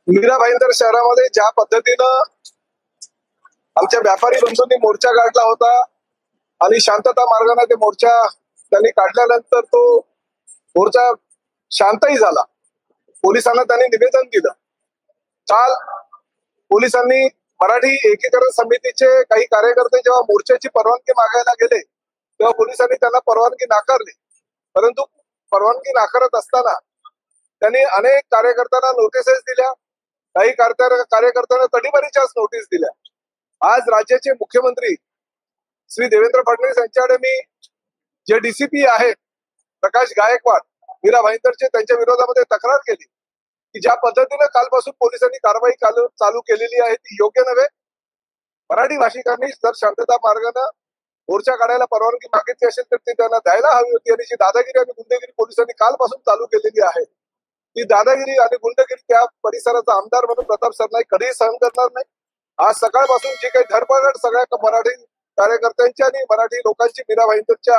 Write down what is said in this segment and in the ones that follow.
मीरा भाईंदर शहरामध्ये ज्या पद्धतीनं आमच्या व्यापारी बंधूंनी मोर्चा काढला होता आणि शांतता मार्गाने ते मोर्चा त्यांनी काढल्यानंतर तो मोर्चा शांतही झाला। पोलिसांना त्यांनी निवेदन दिलं। काल पोलिसांनी मराठी एकीकरण समितीचे काही कार्यकर्ते जेव्हा मोर्चाची परवानगी मागायला गेले तेव्हा पोलिसांनी त्यांना परवानगी नाकारली। परंतु परवानगी नाकारत असताना त्यांनी अनेक कार्यकर्त्यांना नोटिसेस दिल्या, काही कार्यकर्त्यांना तडीपारीच्याच नोटीस दिल्या। आज राज्याचे मुख्यमंत्री श्री देवेंद्र फडणवीस यांच्याकडे मी जे डीसीपी आहेत प्रकाश गायकवाड मीरा भाईंदरचे त्यांच्या विरोधामध्ये तक्रार केली की ज्या पद्धतीने कालपासून पोलिसांनी कारवाई चालू केलेली आहे ती योग्य नव्हे। मराठी भाषिकांनी जर शांतता मार्गाने मोर्चा काढायला परवानगी मागितली असेल तर ती त्यांना द्यायला हवी होती आणि जी दादागिरी आणि गुंडगिरी पोलिसांनी कालपासून चालू केलेली आहे ती दादागिरी आणि गुंडगिरी त्या परिसराचा आमदार म्हणून प्रताप सरनाईक कधीही सहन करणार नाही। आज सकाळपासून जी काही धरपकड सगळ्या मराठी कार्यकर्त्यांची आणि मराठी लोकांची मीरा भाईंदरच्या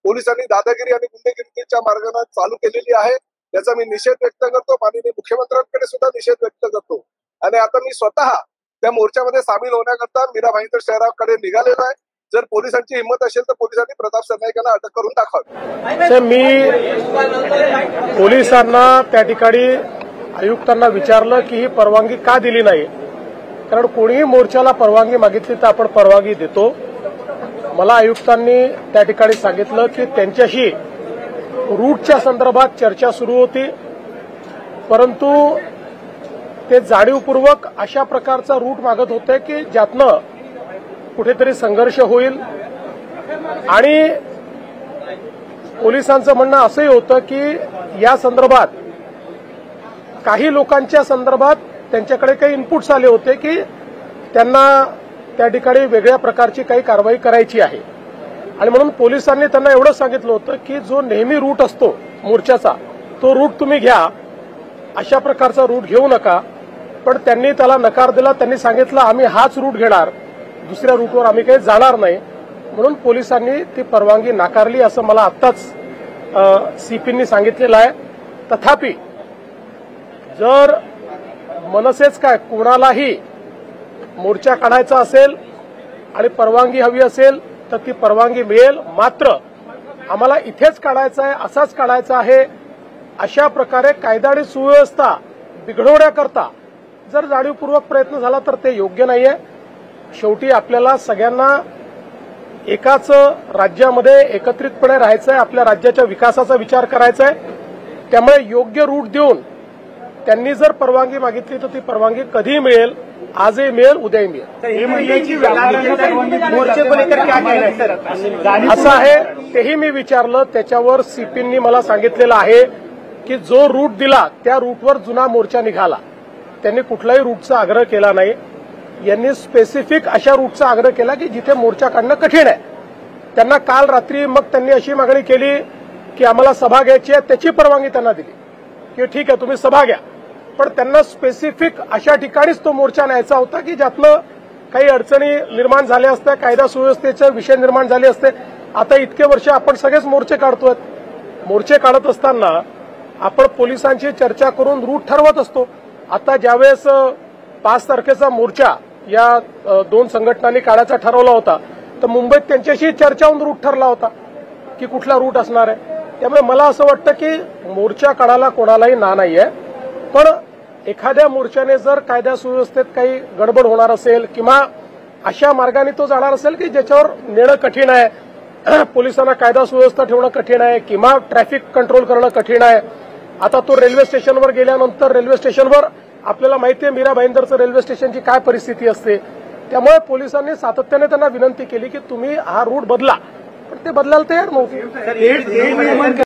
पोलिसांनी दादागिरी आणि गुंडगिरीच्या मार्गाने चालू केलेली आहे याचा मी निषेध व्यक्त करतो। माननीय मुख्यमंत्र्यांकडे सुद्धा निषेध व्यक्त करतो आणि आता मी स्वतः त्या मोर्चामध्ये सामील होण्याकरता मीरा भाईंदर शहराकडे निघालेलो आहे। जर पोलिसांची हिंमत असेल तर पोलिसांनी प्रताप सरनाईकांना अटक करून दाखवावी। मी पोलिसांना त्या ठिकाणी आयुक्तांना विचारलं की ही परवानगी का दिली नाही, कारण कोणीही मोर्चाला परवानगी मागितली तर आपण परवानगी देतो। मला आयुक्तांनी त्या ठिकाणी सांगितलं की त्यांच्याशी रूटच्या संदर्भात चर्चा सुरू होती, परंतु ते जाणीवपूर्वक अशा प्रकारचा रूट मागत होते की ज्यातनं कुठेतरी संघर्ष होईल। आणि पोलिसांचं म्हणणं असंही होतं की या संदर्भात काही लोकांच्या संदर्भात त्यांच्याकडे काही इनपुट्स आले होते की त्यांना त्या ठिकाणी वेगळ्या प्रकारची काही कारवाई करायची आहे आणि म्हणून पोलिसांनी त्यांना एवढं सांगितलं होतं की जो नेहमी रूट असतो मोर्चाचा तो रूट तुम्ही घ्या, अशा प्रकारचा रूट घेऊ नका। पण त्यांनी त्याला नकार दिला। त्यांनी सांगितलं आम्ही हाच रूट घेणार, दुसऱ्या रूटवर आम्ही काही जाणार नाही, म्हणून पोलिसांनी ती परवानगी नाकारली असं मला आत्ताच सीपींनी सांगितलेलं आहे। तथापि जर मनसेच काय कोणालाही मोर्चा काढायचा असेल आणि परवानगी हवी असेल तर ती परवानगी मिळेल। मात्र आम्हाला इथेच काढायचा आहे, असाच काढायचा आहे, अशा प्रकारे कायदा आणि सुव्यवस्था बिघडवण्याकरता जर जाणीवपूर्वक प्रयत्न झाला तर ते योग्य नाहीये। शेवटी आपल्याला सगळ्यांना एकाच राज्यामध्ये एकत्रितपणे राहायचं आहे, आपल्या राज्याच्या विकासाचा विचार करायचा आहे। त्यामुळे योग्य रूट देऊन त्यांनी जर परवानगी मागितली तर ती परवानगी कधीही मिळेल, आजही मिळेल, उद्याही मिळेल। असं आहे तेही मी विचारलं, त्याच्यावर सीपींनी मला सांगितलेलं आहे की जो रूट दिला त्या रूटवर जुना मोर्चा निघाला, त्यांनी कुठल्याही रूटचा आग्रह केला नाही। यांनी स्पेसिफिक अशा रूटचा आग्रह केला की जिथे मोर्चा काढणं कठीण आहे। त्यांना काल रात्री मग त्यांनी अशी मागणी केली की आम्हाला सभा घ्यायची आहे, त्याची परवानगी त्यांना दिली की ठीक आहे तुम्ही सभा घ्या, पण त्यांना स्पेसिफिक अशा ठिकाणीच तो मोर्चा न्यायचा होता की ज्यातनं काही अडचणी निर्माण झाल्या असत्या, कायदा सुव्यवस्थेचे विषय निर्माण झाले असते। आता इतके वर्ष आपण सगळेच मोर्चे काढतोय, मोर्चे काढत असताना आपण पोलिसांची चर्चा करून रूट ठरवत असतो। आता ज्यावेळेस 5 तारखेचा मोर्चा या दोन संघटनांनी काढायचा ठरवला होता तर मुंबईत त्यांच्याशी चर्चा होऊन रूट ठरला होता की कुठला रूट असणार आहे। त्यामुळे मला असं वाटतं की मोर्चा काढायला कोणालाही ना नाहीये, पण एखाद्या मोर्चाने जर कायदा सुव्यवस्थेत काही गडबड होणार असेल किंवा अशा मार्गाने तो जाणार असेल की ज्याच्यावर नेणं कठीण आहे, पोलिसांना कायदा सुव्यवस्था ठेवणं कठीण आहे किंवा ट्रॅफिक कंट्रोल करणं कठीण आहे। आता तो रेल्वे स्टेशनवर गेल्यानंतर रेल्वे स्टेशनवर आपल्याला माहिती आहे मीरा भाईंदरचं रेल्वे स्टेशनची काय परिस्थिती असते, त्यामुळे पोलिसांनी सातत्याने त्यांना विनंती केली की तुम्ही हा रूट बदला, पण ते बदलायला तयार नव्हते।